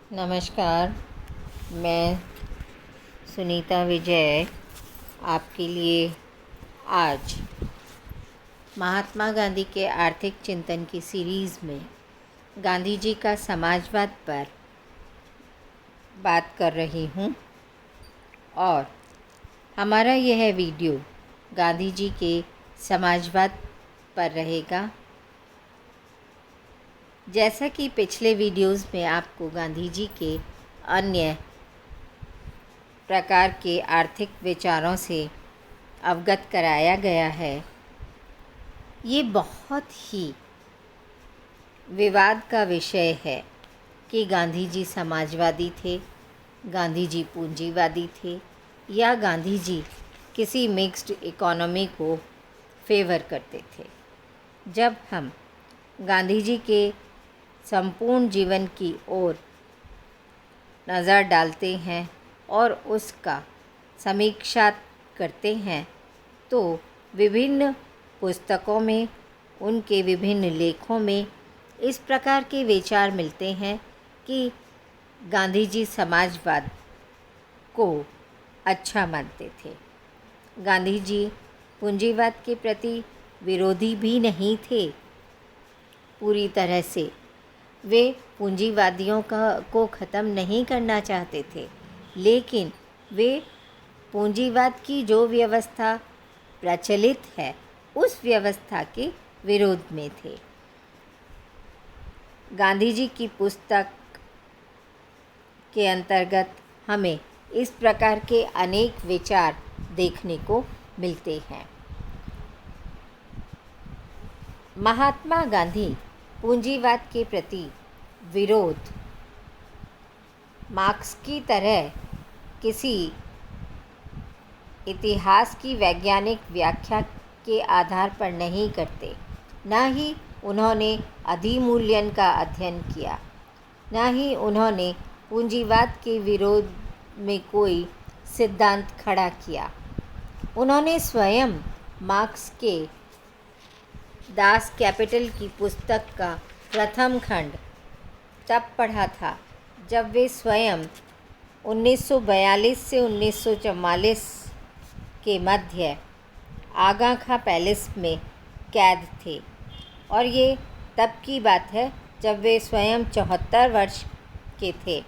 नमस्कार। मैं सुनीता विजय आपके लिए आज महात्मा गांधी के आर्थिक चिंतन की सीरीज़ में गांधी जी का समाजवाद पर बात कर रही हूँ और हमारा यह वीडियो गांधी जी के समाजवाद पर रहेगा। जैसा कि पिछले वीडियोज़ में आपको गांधी जी के अन्य प्रकार के आर्थिक विचारों से अवगत कराया गया है, ये बहुत ही विवाद का विषय है कि गांधी जी समाजवादी थे, गांधी जी पूंजीवादी थे या गांधी जी किसी मिक्स्ड इकोनॉमी को फेवर करते थे। जब हम गांधी जी के संपूर्ण जीवन की ओर नज़र डालते हैं और उसका समीक्षा करते हैं तो विभिन्न पुस्तकों में, उनके विभिन्न लेखों में इस प्रकार के विचार मिलते हैं कि गांधी जी समाजवाद को अच्छा मानते थे। गांधी जी पूंजीवाद के प्रति विरोधी भी नहीं थे पूरी तरह से। वे पूंजीवादियों को ख़त्म नहीं करना चाहते थे, लेकिन वे पूंजीवाद की जो व्यवस्था प्रचलित है उस व्यवस्था के विरोध में थे। गांधी जी की पुस्तक के अंतर्गत हमें इस प्रकार के अनेक विचार देखने को मिलते हैं। महात्मा गांधी पूंजीवाद के प्रति विरोध मार्क्स की तरह किसी इतिहास की वैज्ञानिक व्याख्या के आधार पर नहीं करते। न ही उन्होंने अधिमूल्यन का अध्ययन किया, न ही उन्होंने पूंजीवाद के विरोध में कोई सिद्धांत खड़ा किया। उन्होंने स्वयं मार्क्स के दास कैपिटल की पुस्तक का प्रथम खंड तब पढ़ा था जब वे स्वयं 1942 से 1944 के मध्य आगा खां पैलेस में कैद थे, और ये तब की बात है जब वे स्वयं 74 वर्ष के थे।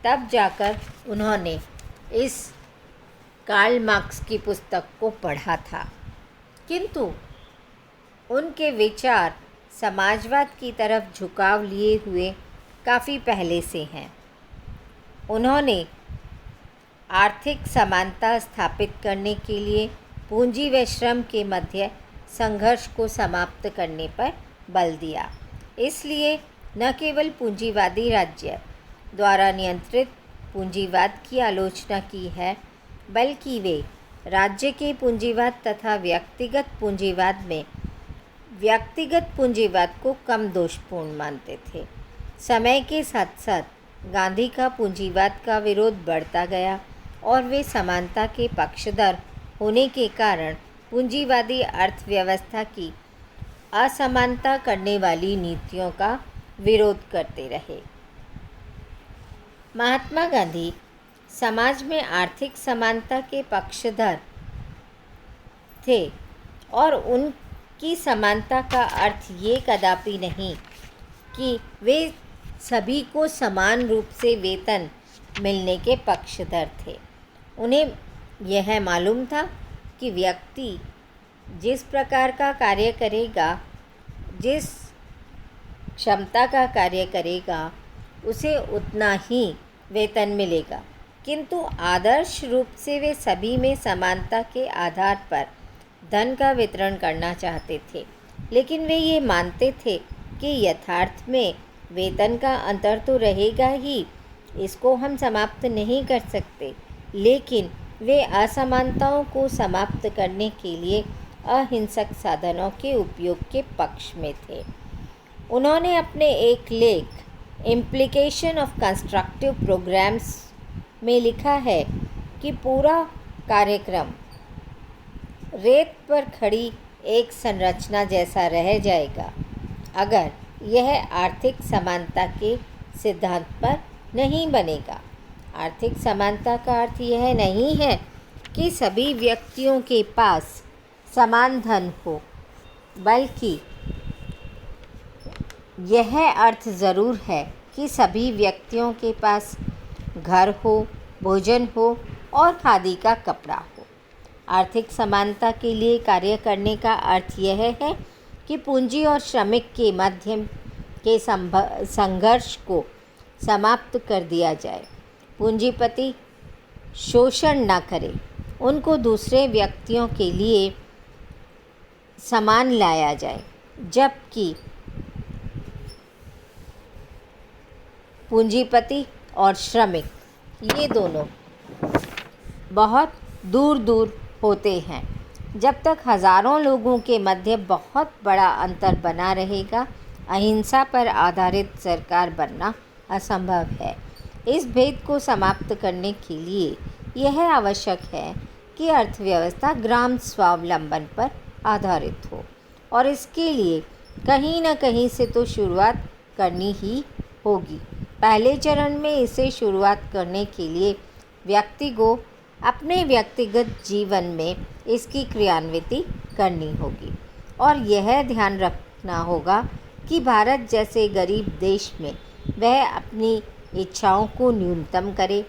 तब जाकर उन्होंने इस कार्ल मार्क्स की पुस्तक को पढ़ा था, किंतु उनके विचार समाजवाद की तरफ झुकाव लिए हुए काफ़ी पहले से हैं। उन्होंने आर्थिक समानता स्थापित करने के लिए पूंजी व श्रम के मध्य संघर्ष को समाप्त करने पर बल दिया। इसलिए न केवल पूंजीवादी राज्य द्वारा नियंत्रित पूंजीवाद की आलोचना की है, बल्कि वे राज्य के पूंजीवाद तथा व्यक्तिगत पूंजीवाद को कम दोषपूर्ण मानते थे। समय के साथ साथ गांधी का पूंजीवाद का विरोध बढ़ता गया और वे समानता के पक्षधर होने के कारण पूंजीवादी अर्थव्यवस्था की असमानता करने वाली नीतियों का विरोध करते रहे। महात्मा गांधी समाज में आर्थिक समानता के पक्षधर थे और उनकी समानता का अर्थ ये कदापि नहीं कि वे सभी को समान रूप से वेतन मिलने के पक्षधर थे। उन्हें यह मालूम था कि व्यक्ति जिस प्रकार का कार्य करेगा, जिस क्षमता का कार्य करेगा, उसे उतना ही वेतन मिलेगा, किंतु आदर्श रूप से वे सभी में समानता के आधार पर धन का वितरण करना चाहते थे। लेकिन वे ये मानते थे कि यथार्थ में वेतन का अंतर तो रहेगा ही, इसको हम समाप्त नहीं कर सकते, लेकिन वे असमानताओं को समाप्त करने के लिए अहिंसक साधनों के उपयोग के पक्ष में थे। उन्होंने अपने एक लेख इम्प्लीकेशन ऑफ कंस्ट्रक्टिव प्रोग्राम्स में लिखा है कि पूरा कार्यक्रम रेत पर खड़ी एक संरचना जैसा रह जाएगा अगर यह आर्थिक समानता के सिद्धांत पर नहीं बनेगा। आर्थिक समानता का अर्थ यह नहीं है कि सभी व्यक्तियों के पास समान धन हो, बल्कि यह अर्थ ज़रूर है कि सभी व्यक्तियों के पास घर हो, भोजन हो और खादी का कपड़ा हो। आर्थिक समानता के लिए कार्य करने का अर्थ यह है कि पूंजी और श्रमिक के मध्य के संघर्ष को समाप्त कर दिया जाए। पूंजीपति शोषण न करें, उनको दूसरे व्यक्तियों के लिए सामान लाया जाए, जबकि पूंजीपति और श्रमिक ये दोनों बहुत दूर दूर होते हैं। जब तक हज़ारों लोगों के मध्य बहुत बड़ा अंतर बना रहेगा, अहिंसा पर आधारित सरकार बनना असंभव है। इस भेद को समाप्त करने के लिए यह आवश्यक है कि अर्थव्यवस्था ग्राम स्वावलंबन पर आधारित हो, और इसके लिए कहीं न कहीं से तो शुरुआत करनी ही होगी। पहले चरण में इसे शुरुआत करने के लिए व्यक्ति को अपने व्यक्तिगत जीवन में इसकी क्रियान्विति करनी होगी, और यह ध्यान रखना होगा कि भारत जैसे गरीब देश में वह अपनी इच्छाओं को न्यूनतम करे।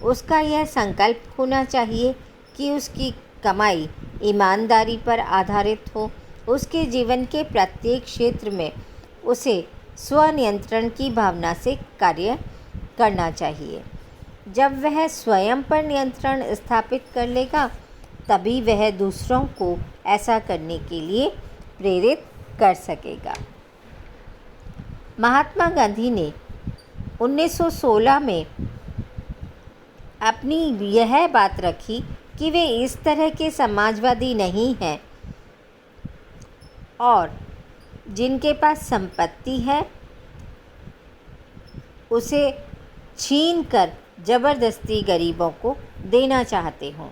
उसका यह संकल्प होना चाहिए कि उसकी कमाई ईमानदारी पर आधारित हो। उसके जीवन के प्रत्येक क्षेत्र में उसे स्वनियंत्रण की भावना से कार्य करना चाहिए। जब वह स्वयं पर नियंत्रण स्थापित कर लेगा, तभी वह दूसरों को ऐसा करने के लिए प्रेरित कर सकेगा। महात्मा गांधी ने 1916 में अपनी यह बात रखी कि वे इस तरह के समाजवादी नहीं हैं और जिनके पास संपत्ति है उसे छीन कर ज़बरदस्ती गरीबों को देना चाहते हों,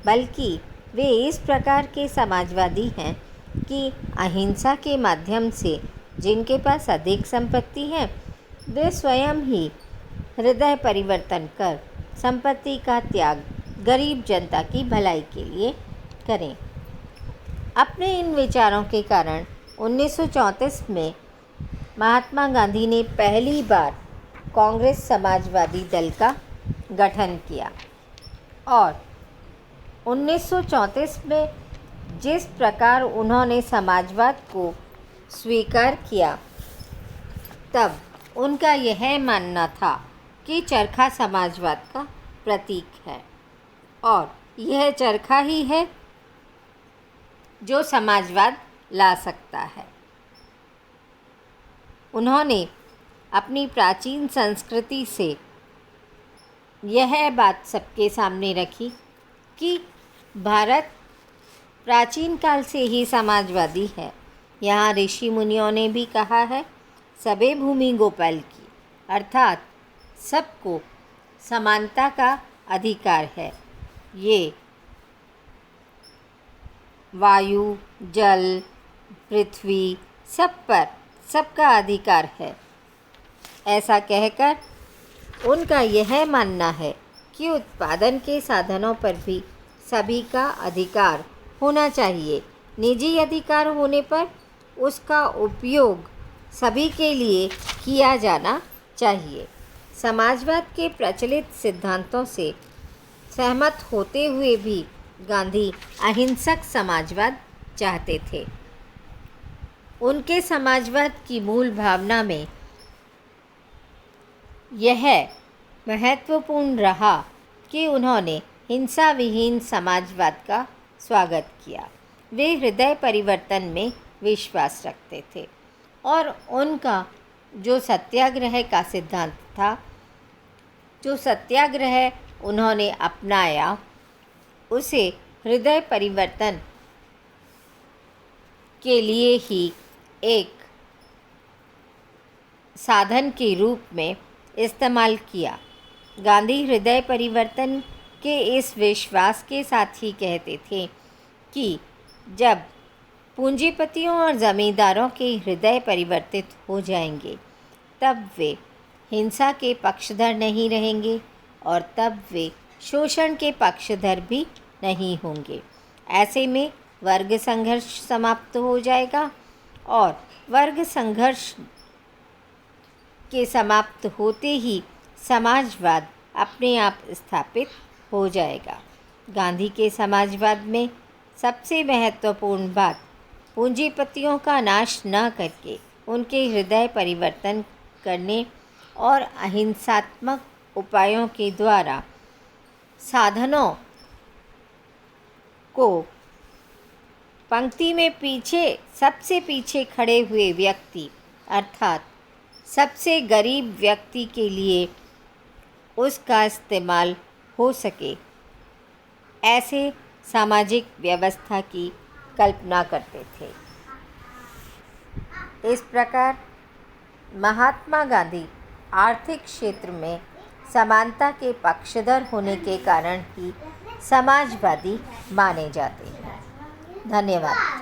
बल्कि वे इस प्रकार के समाजवादी हैं कि अहिंसा के माध्यम से जिनके पास अधिक संपत्ति है वे स्वयं ही हृदय परिवर्तन कर संपत्ति का त्याग गरीब जनता की भलाई के लिए करें। अपने इन विचारों के कारण 1934 में महात्मा गांधी ने पहली बार कांग्रेस समाजवादी दल का गठन किया, और 1934 में जिस प्रकार उन्होंने समाजवाद को स्वीकार किया, तब उनका यह मानना था कि चरखा समाजवाद का प्रतीक है, और यह चरखा ही है जो समाजवाद ला सकता है। उन्होंने अपनी प्राचीन संस्कृति से यह बात सबके सामने रखी कि भारत प्राचीन काल से ही समाजवादी है। यहाँ ऋषि मुनियों ने भी कहा है, सबे भूमि गोपाल की, अर्थात सबको समानता का अधिकार है। ये वायु, जल, पृथ्वी सब पर सबका अधिकार है। ऐसा कहकर उनका यह मानना है कि उत्पादन के साधनों पर भी सभी का अधिकार होना चाहिए। निजी अधिकार होने पर उसका उपयोग सभी के लिए किया जाना चाहिए। समाजवाद के प्रचलित सिद्धांतों से सहमत होते हुए भी गांधी अहिंसक समाजवाद चाहते थे। उनके समाजवाद की मूल भावना में यह महत्वपूर्ण रहा कि उन्होंने हिंसा विहीन समाजवाद का स्वागत किया। वे हृदय परिवर्तन में विश्वास रखते थे, और उनका जो सत्याग्रह का सिद्धांत था, जो सत्याग्रह उन्होंने अपनाया, उसे हृदय परिवर्तन के लिए ही एक साधन के रूप में इस्तेमाल किया। गांधी हृदय परिवर्तन के इस विश्वास के साथ ही कहते थे कि जब पूंजीपतियों और ज़मींदारों के हृदय परिवर्तित हो जाएंगे, तब वे हिंसा के पक्षधर नहीं रहेंगे और तब वे शोषण के पक्षधर भी नहीं होंगे। ऐसे में वर्ग संघर्ष समाप्त हो जाएगा और वर्ग संघर्ष के समाप्त होते ही समाजवाद अपने आप स्थापित हो जाएगा। गांधी के समाजवाद में सबसे महत्वपूर्ण बात पूंजीपतियों का नाश न करके उनके हृदय परिवर्तन करने और अहिंसात्मक उपायों के द्वारा साधनों को पंक्ति में सबसे पीछे खड़े हुए व्यक्ति अर्थात सबसे गरीब व्यक्ति के लिए उसका इस्तेमाल हो सके, ऐसे सामाजिक व्यवस्था की कल्पना करते थे। इस प्रकार महात्मा गांधी आर्थिक क्षेत्र में समानता के पक्षधर होने के कारण ही समाजवादी माने जाते हैं। धन्यवाद।